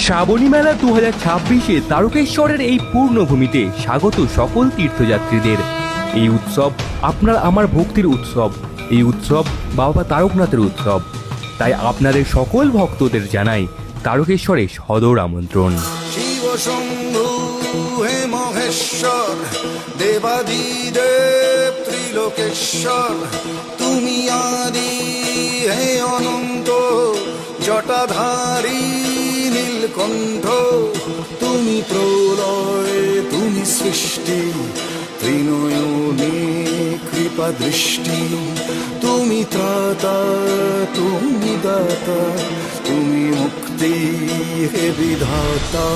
শ্রাবণী মেলা 2026-এ তারকেশ্বরের এই পূর্ণভূমিতে স্বাগত সকল তীর্থযাত্রীদের। এই উৎসব আপনার আমার ভক্তির উৎসব, এই উৎসব বাবা তারকনাথের উৎসব। তাই আপনাদের সকল ভক্তদের জানাই তারকেশ্বরে সদর আমন্ত্রণ। শিব শম্ভু হে মহেশ্বর, দেবাদিদেব ত্রিলোকেশ্বর, তুমি আদি হে অনন্ত, জটাধারী নীলকণ্ঠ, তুমি প্রলয় তুমি সৃষ্টি, ত্রিনয়নে কৃপা দৃষ্টি, তুমি ত্রাতা তুমি দাতা, তুমি মুক্তি হে বিধাতা।